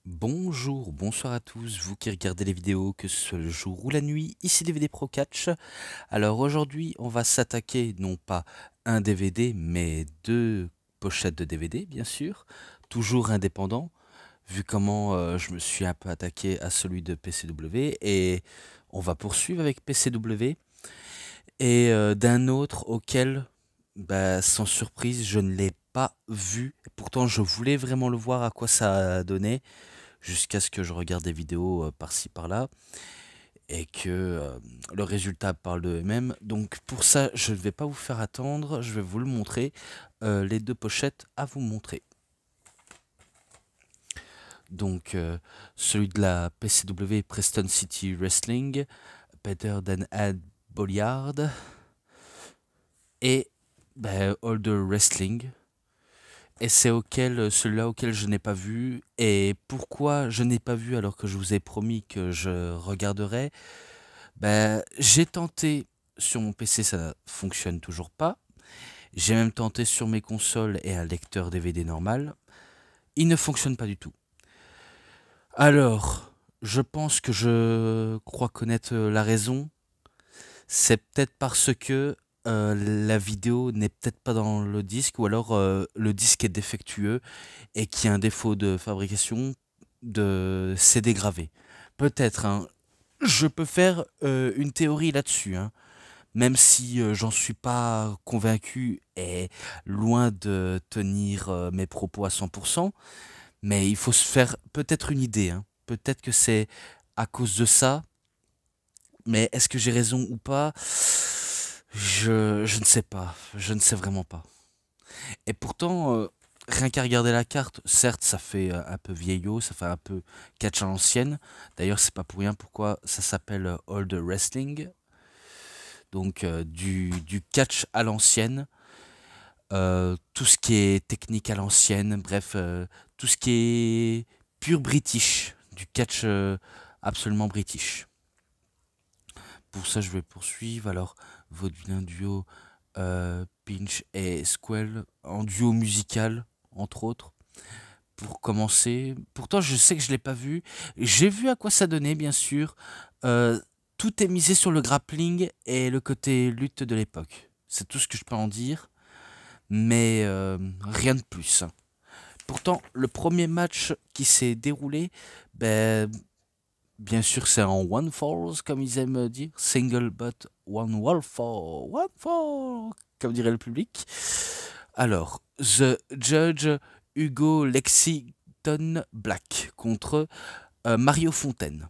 Bonjour, bonsoir à tous, vous qui regardez les vidéos, que ce soit le jour ou la nuit, ici DVD Pro Catch. Alors aujourd'hui, on va s'attaquer non pas un DVD, mais deux pochettes de DVD, bien sûr, toujours indépendants, vu comment je me suis un peu attaqué à celui de PCW, et on va poursuivre avec PCW, et d'un autre auquel, bah, sans surprise, je ne l'ai pas vu. Pourtant, je voulais vraiment le voir à quoi ça donnait jusqu'à ce que je regarde des vidéos par-ci par-là et que le résultat parle de eux-mêmes. Donc pour ça, je ne vais pas vous faire attendre, je vais vous le montrer. Les deux pochettes à vous montrer. Donc celui de la PCW Preston City Wrestling, Better Than Ed Bolliard et Older Wrestling. Et c'est celui-là auquel je n'ai pas vu. Et pourquoi je n'ai pas vu alors que je vous ai promis que je regarderais? J'ai tenté sur mon PC, ça ne fonctionne toujours pas. J'ai même tenté sur mes consoles et un lecteur DVD normal. Il ne fonctionne pas du tout. Alors, je pense que je crois connaître la raison. C'est peut-être parce que la vidéo n'est peut-être pas dans le disque ou alors le disque est défectueux et qu'il y a un défaut de fabrication de CD gravé. Peut-être, hein. Je peux faire une théorie là-dessus, hein. Même si j'en suis pas convaincu et loin de tenir mes propos à 100%, mais il faut se faire peut-être une idée, hein. Peut-être que c'est à cause de ça, mais est-ce que j'ai raison ou pas? Je ne sais pas, je ne sais vraiment pas. Et pourtant, rien qu'à regarder la carte, certes, ça fait un peu vieillot, ça fait un peu catch à l'ancienne. D'ailleurs, c'est pas pour rien pourquoi ça s'appelle Old Wrestling, donc du catch à l'ancienne. Tout ce qui est technique à l'ancienne, bref, tout ce qui est pur british, du catch absolument british. Pour ça, je vais poursuivre. Alors, Vaudeville duo, Pinch et Squell, en duo musical, entre autres. Pour commencer, pourtant, je sais que je l'ai pas vu. J'ai vu à quoi ça donnait, bien sûr. Euh, Tout est misé sur le grappling et le côté lutte de l'époque. C'est tout ce que je peux en dire, mais rien de plus. Pourtant, le premier match qui s'est déroulé, ben, bien sûr, c'est en one falls, comme ils aiment dire, single but one fall, comme dirait le public. Alors, The Judge Hugo Lexington Black contre Mario Fontaine.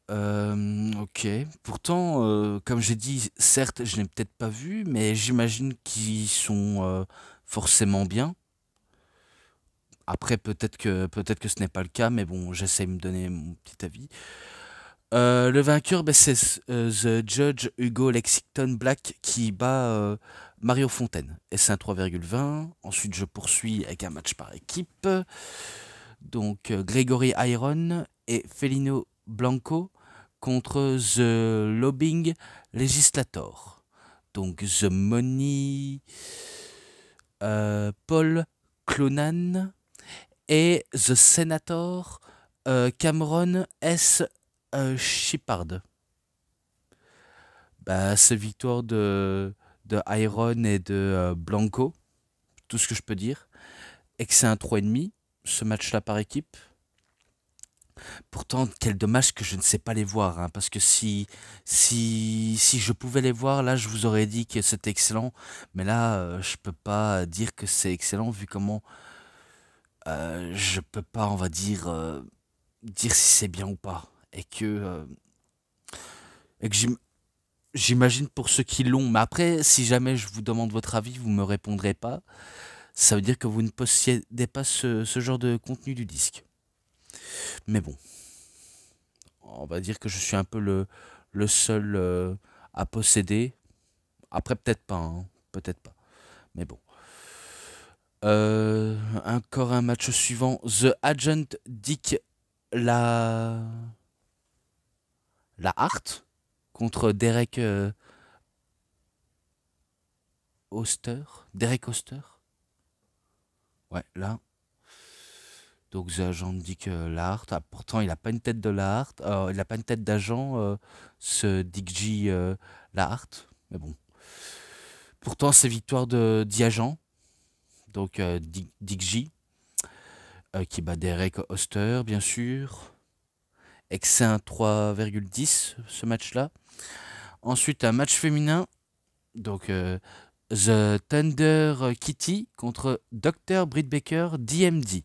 Ok. Pourtant, comme j'ai dit, certes, je n'ai peut-être pas vu, mais j'imagine qu'ils sont forcément bien. Après, peut-être que ce n'est pas le cas, mais bon, j'essaie de me donner mon petit avis. Le vainqueur, c'est The Judge Hugo Lexington Black qui bat Mario Fontaine. Et c'est un 3,20. Ensuite, je poursuis avec un match par équipe. Donc, Gregory Iron et Felino Blanco contre The Lobbying Legislator. Donc, The Money, Paul Clonan et The Senator Cameron S. Shepard. C'est victoire de Iron et de Blanco, tout ce que je peux dire. Et que c'est un 3,5, ce match-là par équipe. Pourtant, quel dommage que je ne sais pas les voir, hein, parce que si je pouvais les voir, là, je vous aurais dit que c'était excellent. Mais là, je peux pas dire que c'est excellent, vu comment je peux pas, on va dire si c'est bien ou pas. Et que j'imagine pour ceux qui l'ont, mais après, si jamais je vous demande votre avis, vous me répondrez pas. Ça veut dire que vous ne possédez pas ce genre de contenu du disque. Mais bon, on va dire que je suis un peu le seul à posséder. Après, peut-être pas, hein, peut-être pas. Mais bon. Encore un match suivant. The Agent Dick la Hart contre Derek Oster. Derek Oster. Ouais, là. Donc The Agent Dick Lahart. Ah, pourtant, il n'a pas une tête de Lahart. Il n'a pas une tête d'agent, ce Dick G. Lahart. Mais bon. Pourtant, c'est victoire de Diagent. Donc Dick G. Qui bat Derek Oster, bien sûr. Et que c'est un 3,10 ce match-là. Ensuite, un match féminin. Donc, The Thunder Kitty contre Dr. Britt Baker DMD.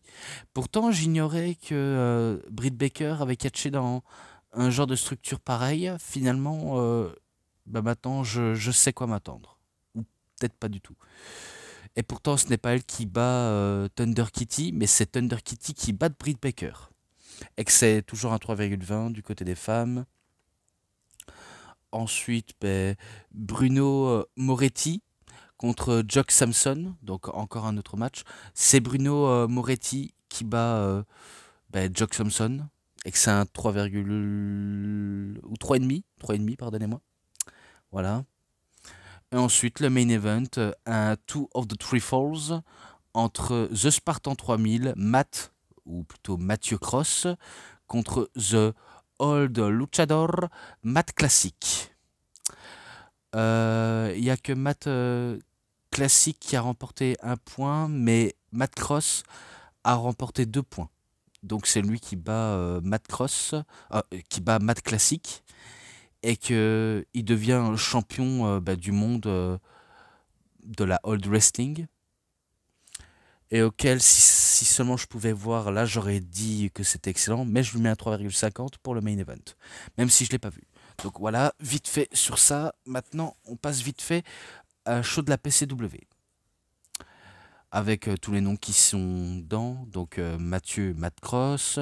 Pourtant, j'ignorais que Britt Baker avait catché dans un genre de structure pareille. Finalement, maintenant, je sais quoi m'attendre. Ou peut-être pas du tout. Et pourtant, ce n'est pas elle qui bat Thunder Kitty, mais c'est Thunder Kitty qui bat Britt Baker. Et que c'est toujours un 3,20 du côté des femmes. Ensuite, Bruno Moretti contre Jock Samson, donc encore un autre match. C'est Bruno Moretti qui bat Jock Samson, et que c'est un 3, ou 3,5, pardonnez-moi. Voilà. Et ensuite, le main event, un Two of the Three Falls entre The Spartan 3000, Matt, ou plutôt Mathieu Cross, contre The Old Luchador, Matt Classic. Il n'y a que Matt Classic qui a remporté 1 point, mais Matt Cross a remporté 2 points. Donc c'est lui qui bat Matt Cross, qui bat Matt Classic, et qu'il devient champion du monde de la Old Wrestling. Et auquel, si seulement je pouvais voir, là j'aurais dit que c'était excellent, mais je lui mets un 3,50 pour le main event, même si je ne l'ai pas vu. Donc voilà, vite fait sur ça. Maintenant, on passe vite fait à show de la PCW. Avec tous les noms qui sont dedans. Donc Mathieu, Matt Cross,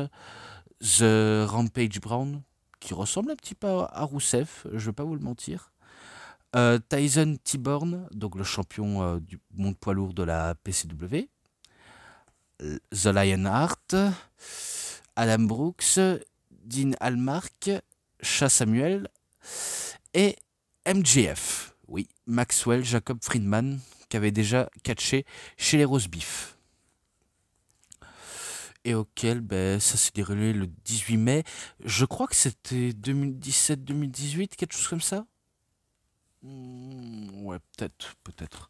The Rampage Brown, qui ressemble un petit peu à Rousseff, je ne vais pas vous le mentir. Tyson T-Born, donc le champion du monde poids lourd de la PCW. The Lionheart, Adam Brooks, Dean Allmark, Cha Samuel et MJF. Oui, Maxwell Jacob Friedman, qui avait déjà catché chez les Roast Beef. Et auquel ça s'est déroulé le 18 mai. Je crois que c'était 2017-2018, quelque chose comme ça. Ouais, peut-être.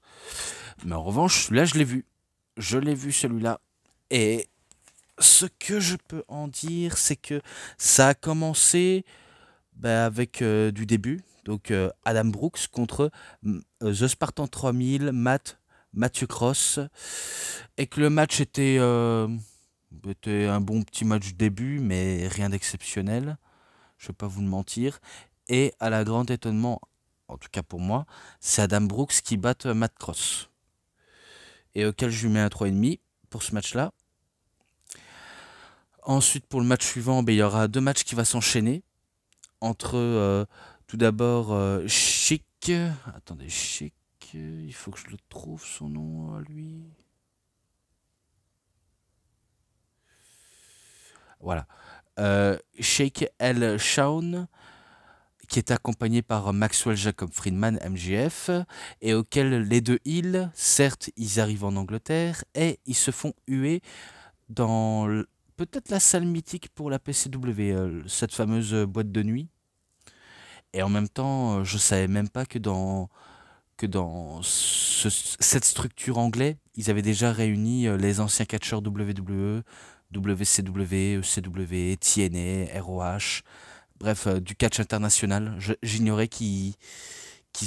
Mais en revanche, là, je l'ai vu. Je l'ai vu, celui-là. Et ce que je peux en dire, c'est que ça a commencé avec du début. Donc Adam Brooks contre The Spartan 3000, Mathieu Cross. Et que le match était un bon petit match début, mais rien d'exceptionnel. Je ne vais pas vous le mentir. Et à la grande étonnement, en tout cas pour moi, c'est Adam Brooks qui bat Matt Cross. Et auquel je lui mets un 3,5 pour ce match-là. Ensuite, pour le match suivant, il y aura 2 matchs qui vont s'enchaîner. Entre, tout d'abord, Chic. Attendez, Chic. Il faut que je le trouve, son nom à lui. Voilà. Sheikh El Shawn, qui est accompagné par Maxwell Jacob Friedman, MJF, et auquel les deux heels, certes, ils arrivent en Angleterre, et ils se font huer dans peut-être la salle mythique pour la PCW, cette fameuse boîte de nuit. Et en même temps, je savais même pas que dans cette structure anglaise, ils avaient déjà réuni les anciens catcheurs WWE, WCW, ECW, TNA, ROH, bref, du catch international. J'ignorais qu'ils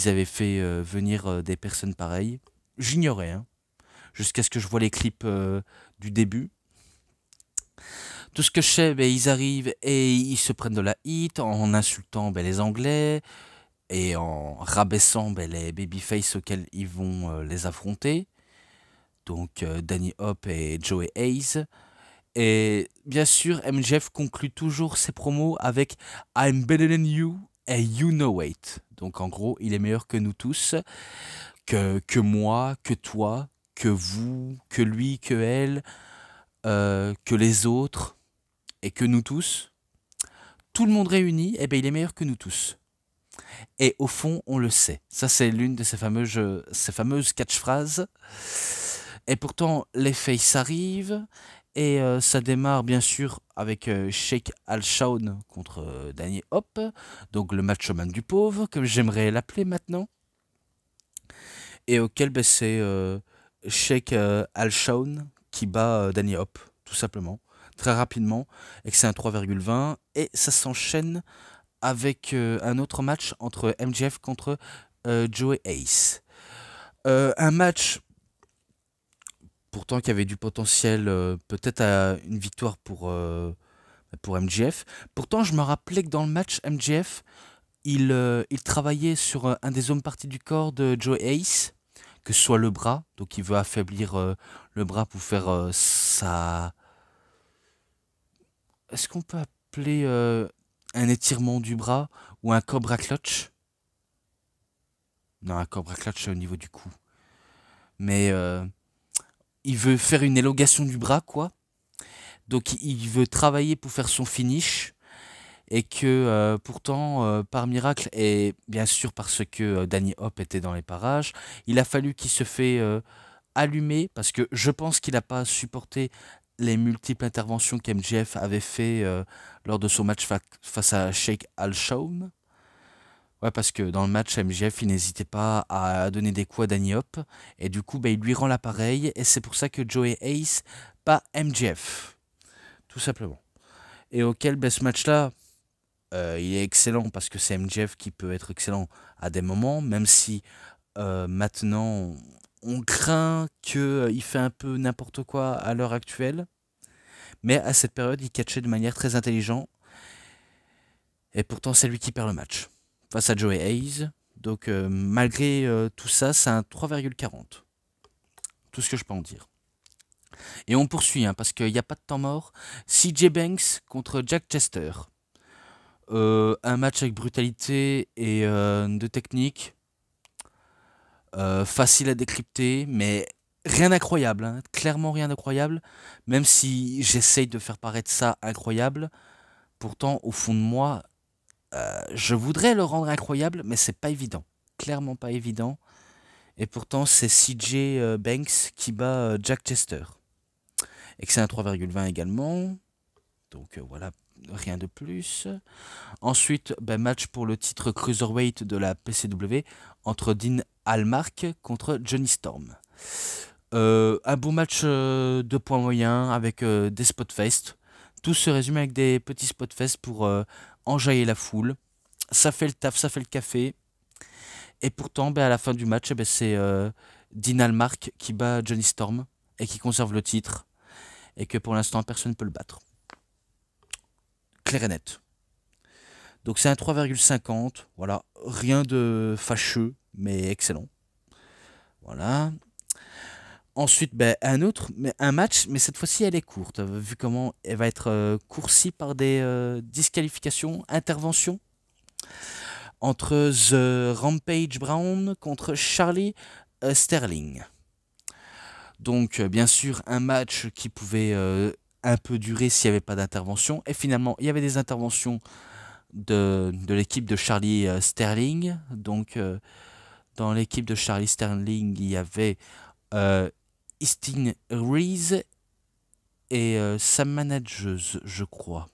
avaient fait venir des personnes pareilles. J'ignorais, hein, jusqu'à ce que je vois les clips du début. Tout ce que je sais, ils arrivent et ils se prennent de la hit en insultant les Anglais et en rabaissant les babyface auxquels ils vont les affronter. Donc Danny Hop et Joey Hayes. Et bien sûr, MJF conclut toujours ses promos avec I'm better than you and you know it. Donc en gros, il est meilleur que nous tous, que moi, que toi, que vous, que lui, que elle, que les autres et que nous tous. Tout le monde réuni, il est meilleur que nous tous. Et au fond, on le sait. Ça, c'est l'une de ces fameuses catchphrases. Et pourtant, les faces arrivent Et ça démarre bien sûr avec Sheikh Al-Shawn contre Danny Hop, donc le macho-man du pauvre, comme j'aimerais l'appeler maintenant, et auquel c'est Sheikh Al-Shawn qui bat Danny Hop, tout simplement, très rapidement, et que c'est un 3,20, et ça s'enchaîne avec un autre match entre MJF contre Joey Ace. Un match pourtant qui avait du potentiel peut-être à une victoire pour MJF. Pourtant, je me rappelais que dans le match, MJF, il travaillait sur un des hommes parties du corps de Joey Ace, que ce soit le bras, donc il veut affaiblir le bras pour faire sa... Est-ce qu'on peut appeler un étirement du bras ou un cobra clutch? Non, un cobra clutch c'est au niveau du cou. Mais il veut faire une élongation du bras, quoi. Donc il veut travailler pour faire son finish. Et que pourtant, par miracle, et bien sûr parce que Danny Hop était dans les parages, il a fallu qu'il se fait allumer, parce que je pense qu'il n'a pas supporté les multiples interventions qu'MJF avait fait lors de son match face à Sheikh Al-Shawn. Ouais, parce que dans le match, MJF, il n'hésitait pas à donner des coups à Danny Hop, et du coup, bah, il lui rend l'appareil, et c'est pour ça que Joey Ace bat MJF, tout simplement. Et auquel, bah, ce match-là, il est excellent parce que c'est MJF qui peut être excellent à des moments, même si maintenant on craint qu'il fait un peu n'importe quoi à l'heure actuelle. Mais à cette période, il catchait de manière très intelligente. Et pourtant, c'est lui qui perd le match face à Joey Hayes. Donc, malgré tout ça, c'est un 3,40. Tout ce que je peux en dire. Et on poursuit, hein, parce qu'il n'y a pas de temps mort. CJ Banks contre Jack Chester. Un match avec brutalité et de technique. Facile à décrypter, mais rien d'incroyable, hein. Clairement rien d'incroyable, même si j'essaye de faire paraître ça incroyable. Pourtant, au fond de moi, je voudrais le rendre incroyable, mais c'est pas évident. Clairement pas évident. Et pourtant, c'est CJ Banks qui bat Jack Chester. Et que c'est un 3,20 également. Donc voilà, rien de plus. Ensuite, ben, match pour le titre Cruiserweight de la PCW entre Dean Allmark contre Johnny Storm. Un beau match de points moyens avec des spotfest. Tout se résume avec des petits spotfest pour enjailler la foule. Ça fait le taf, ça fait le café. Et pourtant, ben, à la fin du match, ben, c'est Dean Allmark qui bat Johnny Storm et qui conserve le titre. Et que pour l'instant, personne ne peut le battre. Clair et net. Donc c'est un 3,50. Voilà, rien de fâcheux, mais excellent. Voilà. Ensuite, ben, un match, mais cette fois-ci elle est courte, vu comment elle va être coursie par des disqualifications, interventions, entre The Rampage Brown contre Charlie Sterling. Donc bien sûr un match qui pouvait un peu durer s'il n'y avait pas d'intervention, et finalement il y avait des interventions de l'équipe de Charlie Sterling. Donc dans l'équipe de Charlie Sterling, il y avait Eastin Reese et sa manageuse, je crois.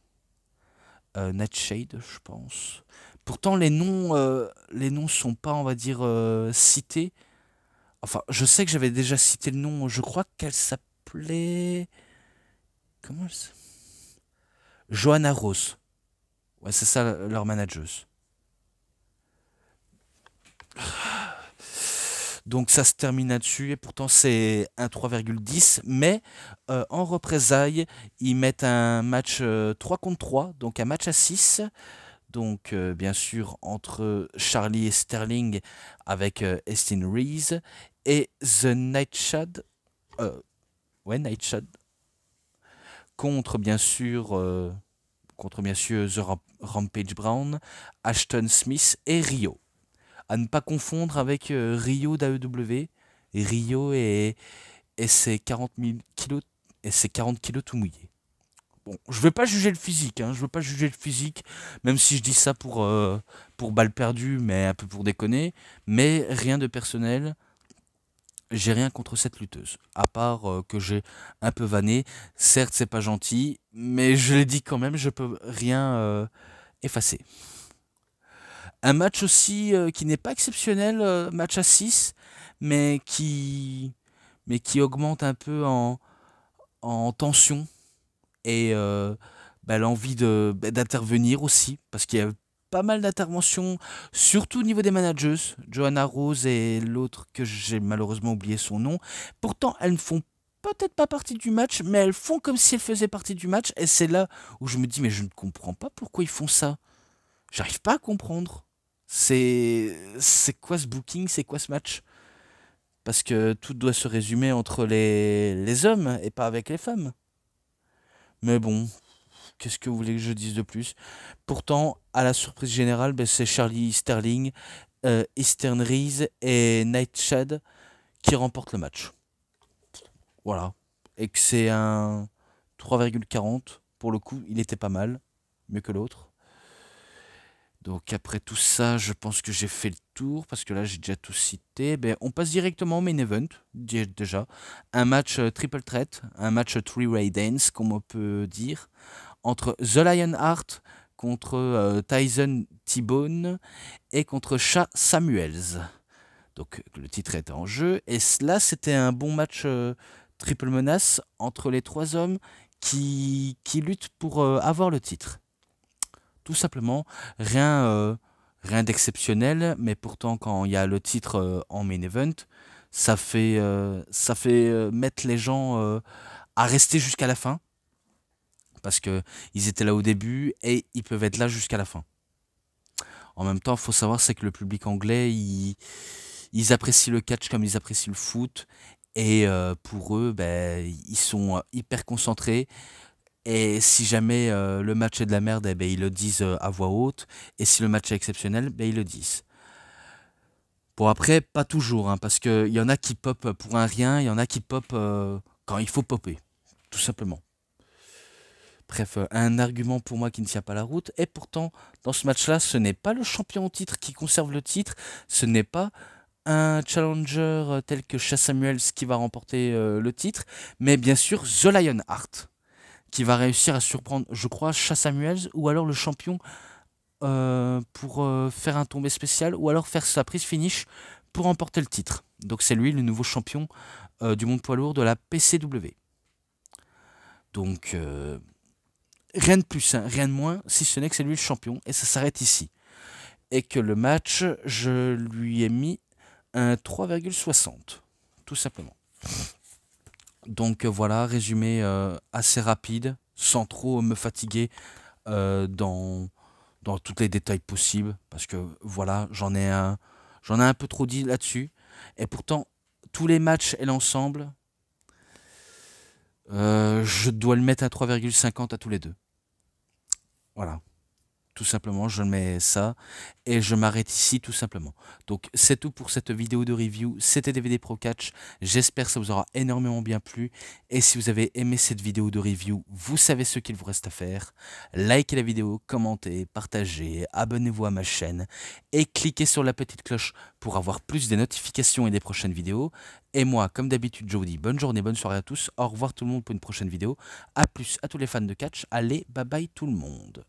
Nightshade, je pense. Pourtant, les noms sont pas, on va dire, cités. Enfin, je sais que j'avais déjà cité le nom. Je crois qu'elle s'appelait... Comment elle s'appelait? Johanna Rose. Ouais, c'est ça leur manageuse. Donc ça se termine là-dessus, et pourtant c'est un 3,10, mais en représailles, ils mettent un match 3 contre 3, donc un match à 6, donc bien sûr entre Charlie et Sterling avec Eastin Reese, et The Nightshade, Nightshade, contre bien sûr, The Rampage Brown, Ashton Smith et Rio. À ne pas confondre avec Rio d'AEW. Rio et ses 40 000 kilos et ses 40 kilos tout mouillés. Bon, je veux pas juger le physique, hein, je veux pas juger le physique, même si je dis ça pour balle perdue, mais un peu pour déconner. Mais rien de personnel. j'ai rien contre cette lutteuse, à part que j'ai un peu vanné. Certes, c'est pas gentil, mais je l'ai dit quand même, je peux rien effacer. Un match aussi qui n'est pas exceptionnel, match à 6, mais qui augmente un peu en tension et l'envie d'intervenir aussi, parce qu'il y a pas mal d'interventions, surtout au niveau des managers, Johanna Rose et l'autre que j'ai malheureusement oublié son nom. Pourtant, elles ne font peut-être pas partie du match, mais elles font comme si elles faisaient partie du match, et c'est là où je me dis, mais je ne comprends pas pourquoi ils font ça. J'arrive pas à comprendre. C'est quoi ce booking, c'est quoi ce match? Parce que tout doit se résumer entre les hommes et pas avec les femmes. Mais bon, qu'est-ce que vous voulez que je dise de plus? Pourtant, à la surprise générale, ben, c'est Charlie Sterling, Eastern Reese et Nightshade qui remportent le match. Voilà. Et que c'est un 3,40. Pour le coup, il était pas mal. Mieux que l'autre. Donc après tout ça, je pense que j'ai fait le tour, parce que là j'ai déjà tout cité. Ben, on passe directement au main event, déjà. Un match triple threat, un match three-way dance, comme on peut dire, entre The Lionheart contre Tyson T-Bone et contre Sha Samuels. Donc le titre est en jeu. Et là, c'était un bon match triple menace entre les trois hommes qui luttent pour avoir le titre. Tout simplement, rien d'exceptionnel, mais pourtant quand il y a le titre en main event, ça fait mettre les gens à rester jusqu'à la fin, parce que ils étaient là au début et ils peuvent être là jusqu'à la fin. En même temps, il faut savoir c'est que le public anglais, ils apprécient le catch comme ils apprécient le foot, et pour eux, ben, ils sont hyper concentrés. Et si jamais le match est de la merde, eh ben, ils le disent à voix haute. Et si le match est exceptionnel, ben, ils le disent. Bon, après, pas toujours, hein, parce qu'il y en a qui pop pour un rien, il y en a qui pop quand il faut popper, tout simplement. Bref, un argument pour moi qui ne tient pas la route. Et pourtant, dans ce match-là, ce n'est pas le champion au titre qui conserve le titre, ce n'est pas un challenger tel que Sha Samuels qui va remporter le titre, mais bien sûr The Lionheart, qui va réussir à surprendre, je crois, Sha Samuels, ou alors le champion pour faire un tombé spécial, ou alors faire sa prise finish pour remporter le titre. Donc c'est lui le nouveau champion du monde poids lourd de la PCW. Donc rien de plus, hein, rien de moins, si ce n'est que c'est lui le champion, et ça s'arrête ici. Et que le match, je lui ai mis un 3,60, tout simplement. Donc voilà, résumé assez rapide, sans trop me fatiguer dans tous les détails possibles, parce que voilà, j'en ai un peu trop dit là-dessus. Et pourtant, tous les matchs et l'ensemble, je dois le mettre à 3,50 à tous les deux. Voilà. Tout simplement, je mets ça et je m'arrête ici tout simplement. Donc c'est tout pour cette vidéo de review, c'était DVD Pro Catch, j'espère que ça vous aura énormément bien plu, et si vous avez aimé cette vidéo de review, vous savez ce qu'il vous reste à faire: likez la vidéo, commentez, partagez, abonnez-vous à ma chaîne et cliquez sur la petite cloche pour avoir plus des notifications et des prochaines vidéos. Et moi, comme d'habitude, je vous dis bonne journée, bonne soirée à tous, au revoir tout le monde pour une prochaine vidéo, à plus à tous les fans de catch, allez, bye bye tout le monde.